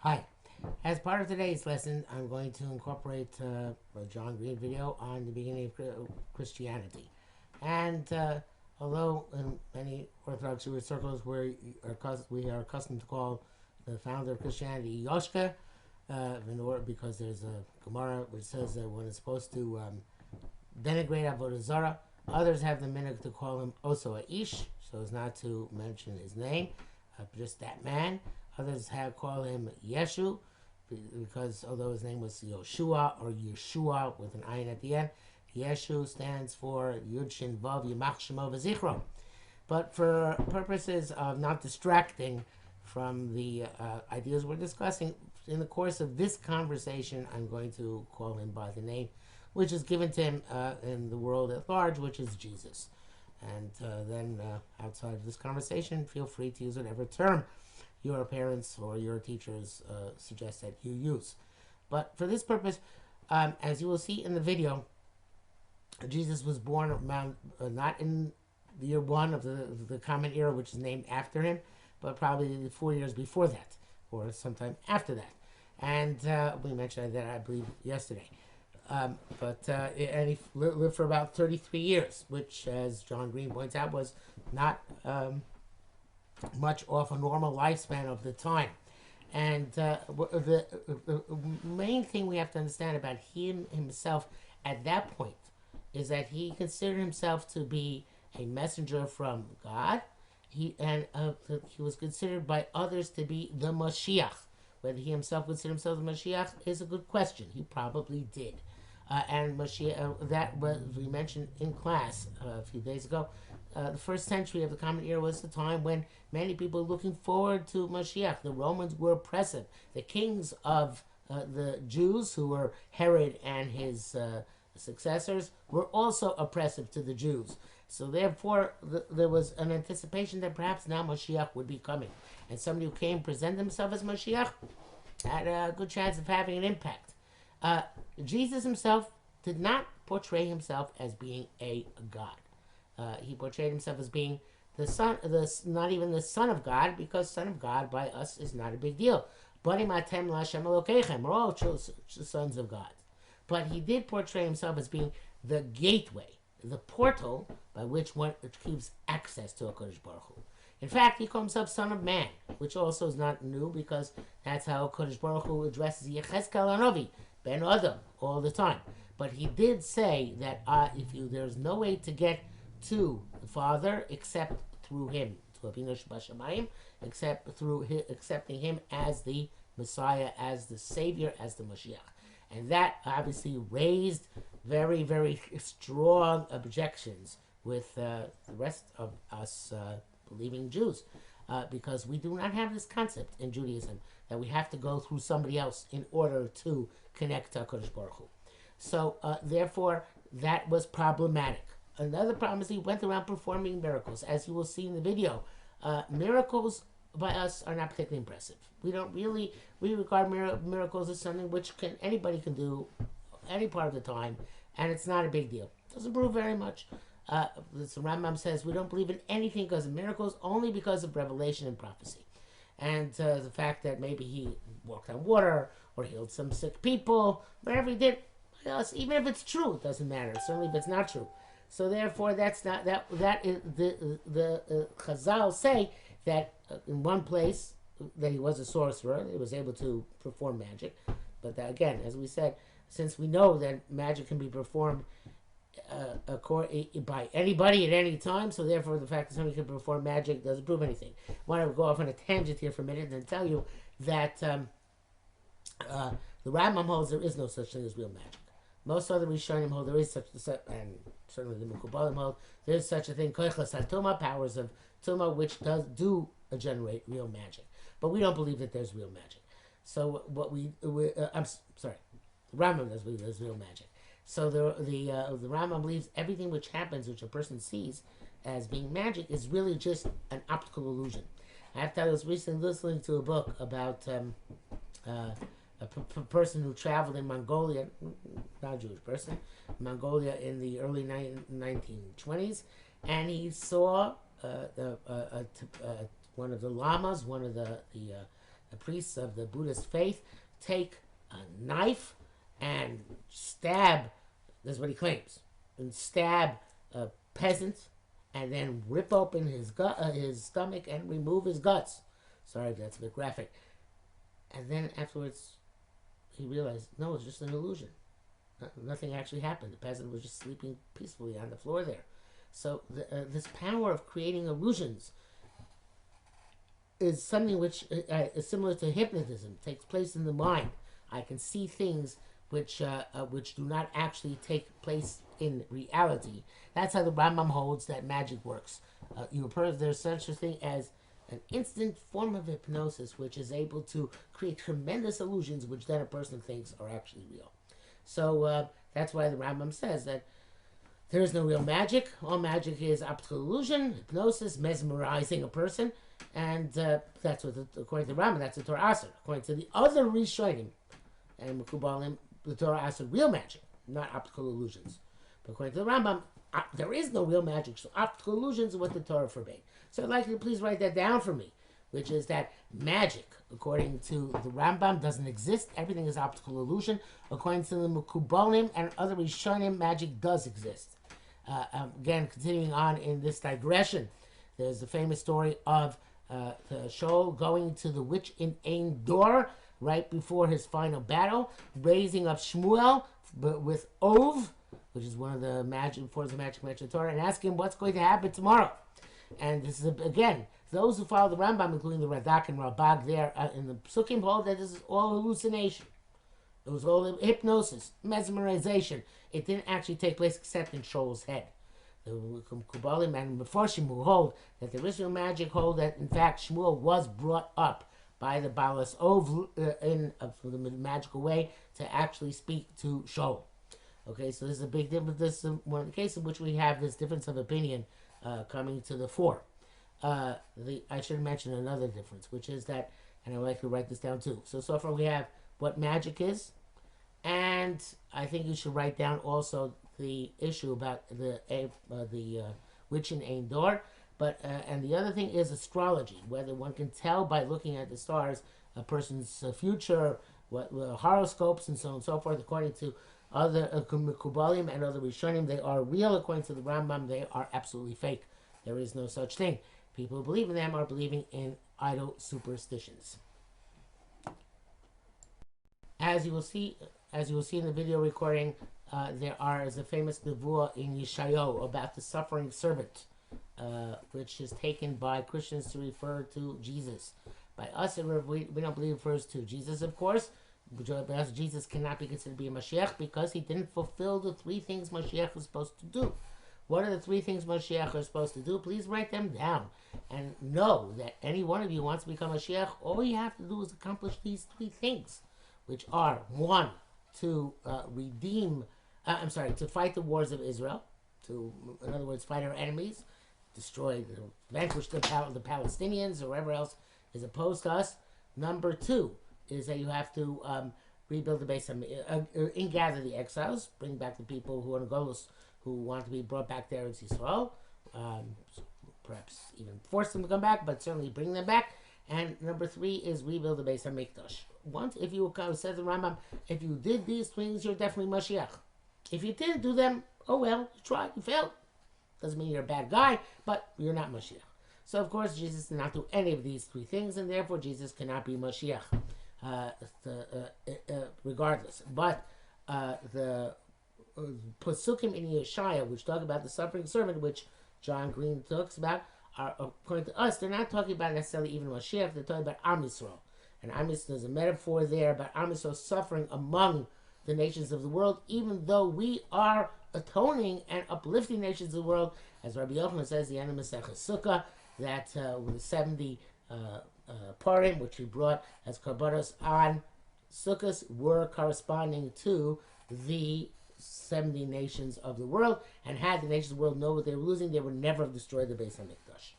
Hi. As part of today's lesson, I'm going to incorporate a John Green video on the beginning of Christianity. And although in many Orthodox Jewish circles we are accustomed to call the founder of Christianity Yoshka, because there's a Gemara which says that one is supposed to denigrate Avodah Zarah. Others have the minhag to call him also a Ish, so as not to mention his name, just that man. Others call him Yeshu, because although his name was Yoshua or Yeshua with an ayin at the end, Yeshu stands for Yud Shin Vav Yimach Shemo V'Zichro. But for purposes of not distracting from the ideas we're discussing, in the course of this conversation, I'm going to call him by the name which is given to him in the world at large, which is Jesus. And then outside of this conversation, feel free to use whatever term your parents or your teachers suggest that you use. But for this purpose, as you will see in the video, Jesus was born around, not in the year 1 of the Common Era, which is named after him, but probably 4 years before that, or sometime after that. And we mentioned that, I believe, yesterday. And he lived for about 33 years, which, as John Green points out, was not much off a normal lifespan of the time. And the main thing we have to understand about him himself at that point is that he considered himself to be a messenger from God. He was considered by others to be the Mashiach. Whether he himself considered himself the Mashiach is a good question. He probably did. And Mashiach, that was, we mentioned in class a few days ago, the first century of the Common Era was the time when many people were looking forward to Mashiach. The Romans were oppressive. The kings of the Jews, who were Herod and his successors, were also oppressive to the Jews. So therefore, there was an anticipation that perhaps now Mashiach would be coming. And somebody who came present himself as Mashiach had a good chance of having an impact. Jesus himself did not portray himself as being a god. He portrayed himself as being the son, not even the son of God, because son of God by us is not a big deal. We're all sons of God. But he did portray himself as being the gateway, the portal by which one gives access to HaKadosh Baruch Hu. In fact, he called himself Son of Man, which also is not new, because that's how HaKadosh Baruch Hu addresses Yechezkel Hanavi, Ben Adam, all the time. But he did say that there's no way to get to the Father except through him, to Avinu Shebashamayim, except through accepting him as the Messiah, as the Savior, as the Mashiach. And that obviously raised very, very strong objections with the rest of us believing Jews, because we do not have this concept in Judaism that we have to go through somebody else in order to connect to HaKadosh Baruch Hu. So therefore, that was problematic. Another problem is he went around performing miracles. As you will see in the video, miracles by us are not particularly impressive. We regard miracles as something which anybody can do any part of the time, and it's not a big deal. It doesn't prove very much. The Rambam says we don't believe in anything because of miracles, only because of revelation and prophecy. And the fact that maybe he walked on water or healed some sick people, whatever he did, even if it's true, it doesn't matter. Certainly if it's not true. So therefore, that's not that is the Chazal say that in one place that he was a sorcerer, he was able to perform magic. But that, again, as we said, since we know that magic can be performed by anybody at any time, so therefore the fact that somebody can perform magic doesn't prove anything. I want to go off on a tangent here for a minute and tell you that the Rambam holds there is no such thing as real magic. Most other Rishonim hold there is such, and certainly the Mekubalim hold, there is such a thing, koichas al-tuma, powers of tuma, which do generate real magic. But we don't believe that there's real magic. So what I'm sorry, the Rambam does believe there's real magic. So the Rambam believes everything which happens, which a person sees as being magic, is really just an optical illusion. I have to tell you, I was recently listening to a book about a person who traveled in Mongolia, not a Jewish person, Mongolia in the early 1920s, and he saw one of the lamas, one of the the priests of the Buddhist faith take a knife and stab, this is what he claims, and stab a peasant and then rip open his stomach and remove his guts. Sorry, that's a bit graphic. And then afterwards, he realized, no, it's just an illusion. Nothing actually happened. The peasant was just sleeping peacefully on the floor there. So this power of creating illusions is something which is similar to hypnotism. It takes place in the mind. I can see things which do not actually take place in reality. That's how the Rambam holds that magic works. There's such a thing as an instant form of hypnosis which is able to create tremendous illusions which then a person thinks are actually real. So that's why the Rambam says that there is no real magic. All magic is optical illusion, hypnosis, mesmerizing a person, and that's what, according to the Rambam, that's the Torah Asur. According to the other Rishonim and Mekubalim, the Torah Asur real magic, not optical illusions. But according to the Rambam, there is no real magic, so optical illusions are what the Torah forbade. So I'd like you to please write that down for me, which is that magic, according to the Rambam, doesn't exist. Everything is optical illusion. According to the Mekubalim and other Rishonim, magic does exist. Again, continuing on in this digression, there's the famous story of the Shaul going to the witch in Ein Dor right before his final battle, raising up Shmuel with Ov, which is one of the forms of magic mentioned in Torah, and asking him what's going to happen tomorrow. And this is, again, those who follow the Rambam, including the Radak and Rabag there in the Psukim, hold that this is all hallucination. It was all hypnosis, mesmerization. It didn't actually take place except in Shaul's head. The Kubalim and Mefarshim who hold that there is no magic hold that, in fact, Shmuel was brought up by the Balas Ov in the magical way to actually speak to Shaul. Okay, so this is a big difference. This is one of the cases in which we have this difference of opinion coming to the fore. I should mention another difference, which is that, and I would like to write this down too. So far we have what magic is, and I think you should write down also the issue about the witch in Ein Dor. But and the other thing is astrology, whether one can tell by looking at the stars a person's future, what horoscopes and so on and so forth. According to other Kubalim and other Rishonim, they are real. According to the Rambam, they are absolutely fake. There is no such thing. People who believe in them are believing in idle superstitions. As you will see in the video recording, there is a famous nevuah in Yeshayahu about the suffering servant, which is taken by Christians to refer to Jesus. By us, we don't believe it refers to Jesus, of course. Because Jesus cannot be considered to be a Mashiach because he didn't fulfill the three things Mashiach is supposed to do. What are the three things Mashiach is supposed to do? Please write them down. And know that any one of you wants to become Mashiach, all you have to do is accomplish these three things, which are, one, to to fight the wars of Israel, in other words, fight our enemies, vanquish the Palestinians or whoever else is opposed to us. Number two is that you have to rebuild the base, ingather the exiles, bring back the people who are in Golus, who want to be brought back there in Yisrael, perhaps even force them to come back, but certainly bring them back. And number three is rebuild the base of Mikdash. Once, if you says the Rambam, if you did these things, you're definitely Mashiach. If you didn't do them, oh well, you tried, you failed. Doesn't mean you're a bad guy, but you're not Mashiach. So of course Jesus did not do any of these three things, and therefore Jesus cannot be Mashiach, regardless. But the Pasukim in Yeshaya, which talk about the suffering servant, which John Green talks about, are, according to us, they're not talking about necessarily even Mashiach, they're talking about Am Yisrael. And Am Yisrael, there's a metaphor there about Am Yisrael suffering among the nations of the world, even though we are atoning and uplifting nations of the world, as Rabbi Yochanan says, the end of Masechah Sukkah, that with the 70 Purim, which he brought as Karbanos on Sukkot, were corresponding to the 70 nations of the world, and had the nations of the world know what they were losing, they would never have destroyed the Beis HaMikdash.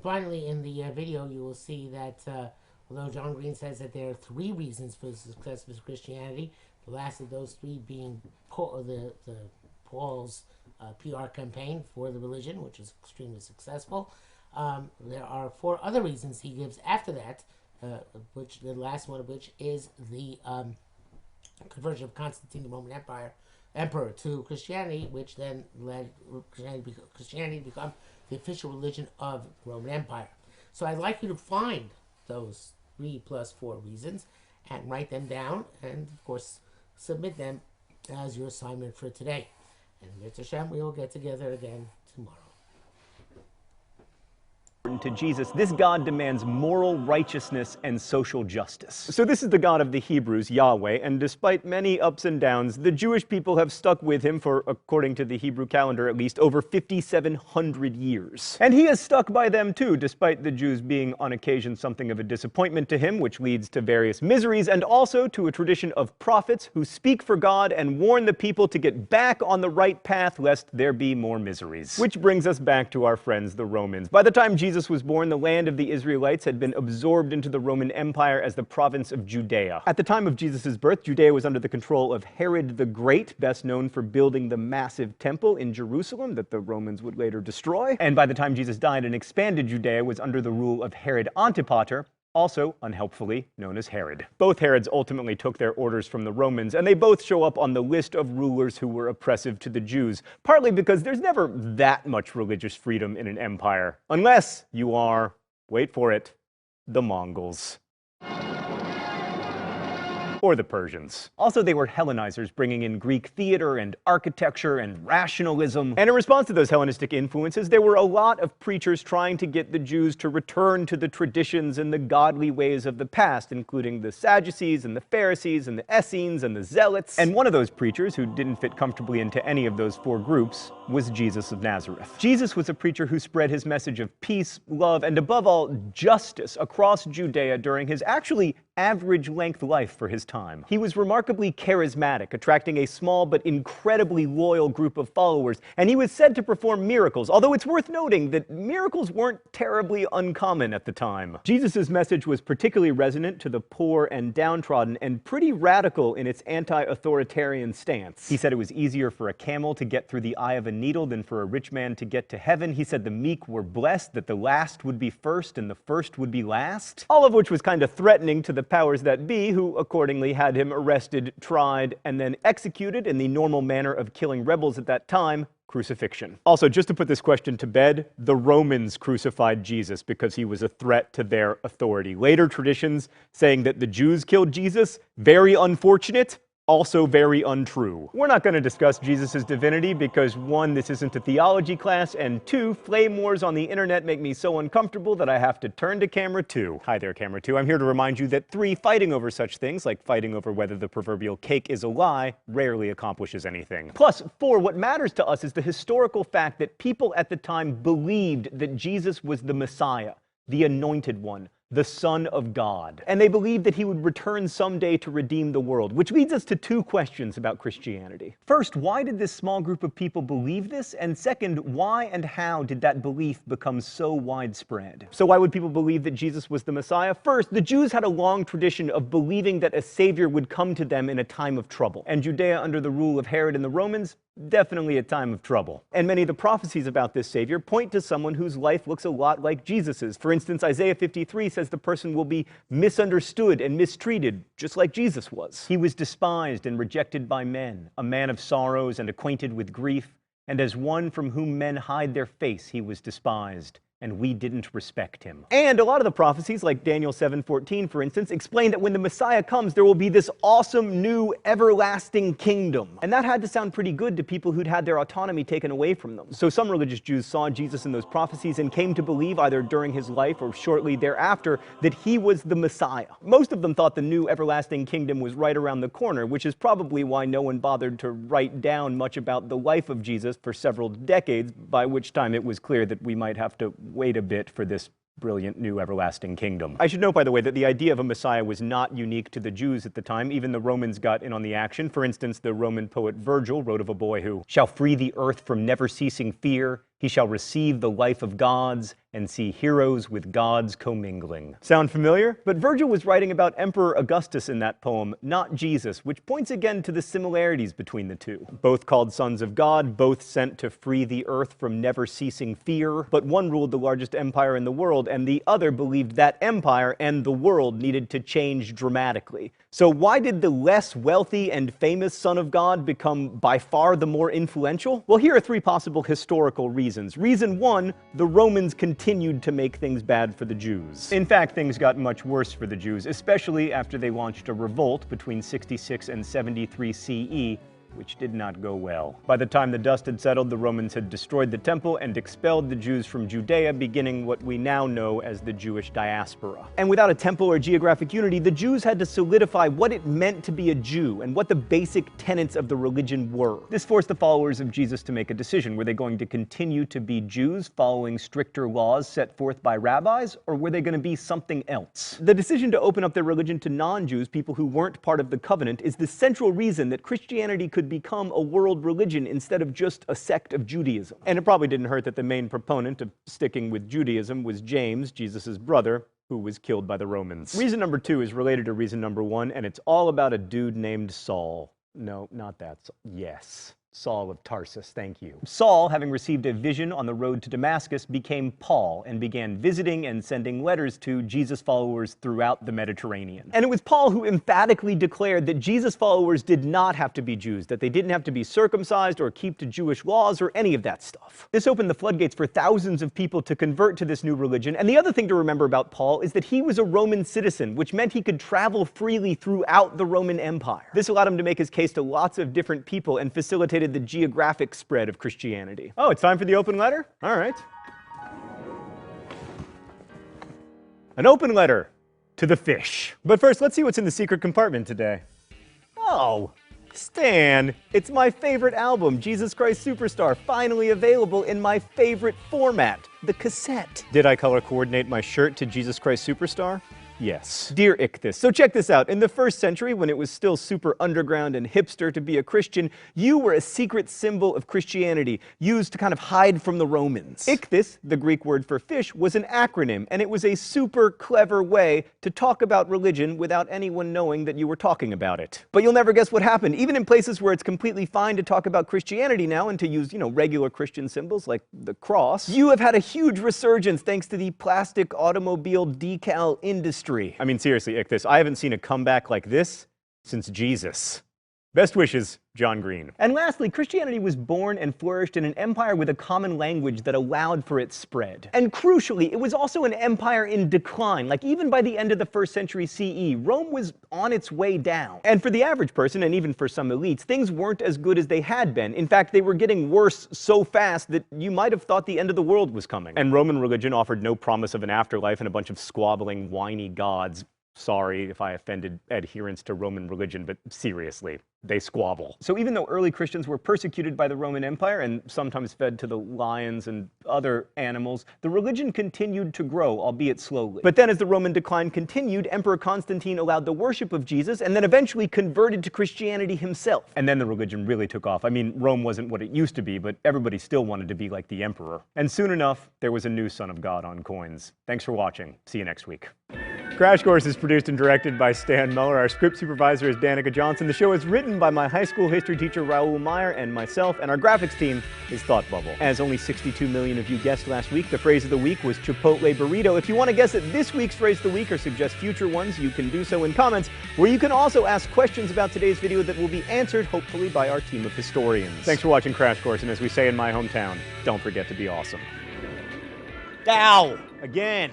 Finally, in the video, you will see that although John Green says that there are three reasons for the success of Christianity, the last of those three being Paul's PR campaign for the religion, which was extremely successful. There are four other reasons he gives after that, which the last one of which is the conversion of Constantine, the Roman Emperor, to Christianity, which then led Christianity to become the official religion of the Roman Empire. So I'd like you to find those 3 plus 4 reasons and write them down, and of course submit them as your assignment for today. And Mr. Shem, we will get together again tomorrow. To Jesus, this God demands moral righteousness and social justice. So this is the God of the Hebrews, Yahweh, and despite many ups and downs, the Jewish people have stuck with him for, according to the Hebrew calendar at least, over 5,700 years. And he has stuck by them too, despite the Jews being on occasion something of a disappointment to him, which leads to various miseries, and also to a tradition of prophets who speak for God and warn the people to get back on the right path lest there be more miseries. Which brings us back to our friends, the Romans. By the time Jesus was born, the land of the Israelites had been absorbed into the Roman Empire as the province of Judea. At the time of Jesus' birth, Judea was under the control of Herod the Great, best known for building the massive temple in Jerusalem that the Romans would later destroy. And by the time Jesus died, an expanded Judea was under the rule of Herod Antipater, also unhelpfully known as Herod. Both Herods ultimately took their orders from the Romans, and they both show up on the list of rulers who were oppressive to the Jews, partly because there's never that much religious freedom in an empire, unless you are, wait for it, the Mongols. Or the Persians. Also, they were Hellenizers, bringing in Greek theater and architecture and rationalism. And in response to those Hellenistic influences, there were a lot of preachers trying to get the Jews to return to the traditions and the godly ways of the past, including the Sadducees and the Pharisees and the Essenes and the Zealots. And one of those preachers, who didn't fit comfortably into any of those 4 groups, was Jesus of Nazareth. Jesus was a preacher who spread his message of peace, love, and above all, justice across Judea during his actually average-length life for his time. He was remarkably charismatic, attracting a small but incredibly loyal group of followers, and he was said to perform miracles, although it's worth noting that miracles weren't terribly uncommon at the time. Jesus' message was particularly resonant to the poor and downtrodden, and pretty radical in its anti-authoritarian stance. He said it was easier for a camel to get through the eye of a needle than for a rich man to get to heaven. He said the meek were blessed, that the last would be first and the first would be last. All of which was kind of threatening to the powers that be, who accordingly had him arrested, tried, and then executed in the normal manner of killing rebels at that time: crucifixion. Also, just to put this question to bed, the Romans crucified Jesus because he was a threat to their authority. Later traditions saying that the Jews killed Jesus, very unfortunate, also very untrue. We're not going to discuss Jesus' divinity because 1, this isn't a theology class, and 2, flame wars on the internet make me so uncomfortable that I have to turn to camera 2. Hi there, camera 2. I'm here to remind you that 3, fighting over such things, like fighting over whether the proverbial cake is a lie, rarely accomplishes anything. Plus, 4, what matters to us is the historical fact that people at the time believed that Jesus was the Messiah, the Anointed One, the Son of God. And they believed that he would return someday to redeem the world, which leads us to 2 questions about Christianity. First, why did this small group of people believe this? And second, why and how did that belief become so widespread? So why would people believe that Jesus was the Messiah? First, the Jews had a long tradition of believing that a savior would come to them in a time of trouble. And Judea, under the rule of Herod and the Romans, definitely a time of trouble. And many of the prophecies about this savior point to someone whose life looks a lot like Jesus's. For instance, Isaiah 53 says the person will be misunderstood and mistreated, just like Jesus was. He was despised and rejected by men, a man of sorrows and acquainted with grief, and as one from whom men hide their face, he was despised, and we didn't respect him. And a lot of the prophecies, like Daniel 7:14, for instance, explain that when the Messiah comes, there will be this awesome new everlasting kingdom. And that had to sound pretty good to people who'd had their autonomy taken away from them. So some religious Jews saw Jesus in those prophecies and came to believe, either during his life or shortly thereafter, that he was the Messiah. Most of them thought the new everlasting kingdom was right around the corner, which is probably why no one bothered to write down much about the life of Jesus for several decades, by which time it was clear that we might have to wait a bit for this brilliant new everlasting kingdom. I should note, by the way, that the idea of a Messiah was not unique to the Jews at the time. Even the Romans got in on the action. For instance, the Roman poet Virgil wrote of a boy who shall free the earth from never-ceasing fear. He shall receive the life of gods and see heroes with gods commingling. Sound familiar? But Virgil was writing about Emperor Augustus in that poem, not Jesus, which points again to the similarities between the two. Both called sons of God, both sent to free the earth from never-ceasing fear, but one ruled the largest empire in the world, and the other believed that empire and the world needed to change dramatically. So why did the less wealthy and famous son of God become by far the more influential? Well, here are three possible historical reasons. Reason one, the Romans continued to make things bad for the Jews. In fact, things got much worse for the Jews, especially after they launched a revolt between 66 and 73 CE, which did not go well. By the time the dust had settled, the Romans had destroyed the temple and expelled the Jews from Judea, beginning what we now know as the Jewish diaspora. And without a temple or geographic unity, the Jews had to solidify what it meant to be a Jew and what the basic tenets of the religion were. This forced the followers of Jesus to make a decision. Were they going to continue to be Jews, following stricter laws set forth by rabbis, or were they going to be something else? The decision to open up their religion to non-Jews, people who weren't part of the covenant, is the central reason that Christianity could become a world religion instead of just a sect of Judaism. And it probably didn't hurt that the main proponent of sticking with Judaism was James, Jesus' brother, who was killed by the Romans. Reason number two is related to reason number one, and it's all about a dude named Saul. No, not that Saul. Yes. Saul of Tarsus, thank you. Saul, having received a vision on the road to Damascus, became Paul and began visiting and sending letters to Jesus followers throughout the Mediterranean. And it was Paul who emphatically declared that Jesus followers did not have to be Jews, that they didn't have to be circumcised or keep to Jewish laws or any of that stuff. This opened the floodgates for thousands of people to convert to this new religion. And the other thing to remember about Paul is that he was a Roman citizen, which meant he could travel freely throughout the Roman Empire. This allowed him to make his case to lots of different people and facilitated the geographic spread of Christianity. Oh, it's time for the open letter? All right. An open letter to the fish. But first, let's see what's in the secret compartment today. Oh, Stan, it's my favorite album, Jesus Christ Superstar, finally available in my favorite format, the cassette. Did I color coordinate my shirt to Jesus Christ Superstar? Yes. Dear Ichthus, so check this out. In the first century, when it was still super underground and hipster to be a Christian, you were a secret symbol of Christianity, used to kind of hide from the Romans. Ichthus, the Greek word for fish, was an acronym, and it was a super clever way to talk about religion without anyone knowing that you were talking about it. But you'll never guess what happened. Even in places where it's completely fine to talk about Christianity now and to use, regular Christian symbols like the cross, you have had a huge resurgence thanks to the plastic automobile decal industry. I mean, seriously, Ichthus, I haven't seen a comeback like this since Jesus. Best wishes, John Green. And lastly, Christianity was born and flourished in an empire with a common language that allowed for its spread. And crucially, it was also an empire in decline. Like, even by the end of the 1st century CE, Rome was on its way down. And for the average person, and even for some elites, things weren't as good as they had been. In fact, they were getting worse so fast that you might have thought the end of the world was coming. And Roman religion offered no promise of an afterlife and a bunch of squabbling, whiny gods. Sorry if I offended adherents to Roman religion, but seriously, they squabble. So even though early Christians were persecuted by the Roman Empire and sometimes fed to the lions and other animals, the religion continued to grow, albeit slowly. But then as the Roman decline continued, Emperor Constantine allowed the worship of Jesus and then eventually converted to Christianity himself. And then the religion really took off. I mean, Rome wasn't what it used to be, but everybody still wanted to be like the emperor. And soon enough, there was a new Son of God on coins. Thanks for watching. See you next week. Crash Course is produced and directed by Stan Muller. Our script supervisor is Danica Johnson. The show is written by my high school history teacher Raoul Meyer and myself, and our graphics team is Thought Bubble. As only 62 million of you guessed last week, the phrase of the week was Chipotle Burrito. If you want to guess at this week's phrase of the week or suggest future ones, you can do so in comments, where you can also ask questions about today's video that will be answered, hopefully, by our team of historians. Thanks for watching Crash Course, and as we say in my hometown, don't forget to be awesome. Ow! Again!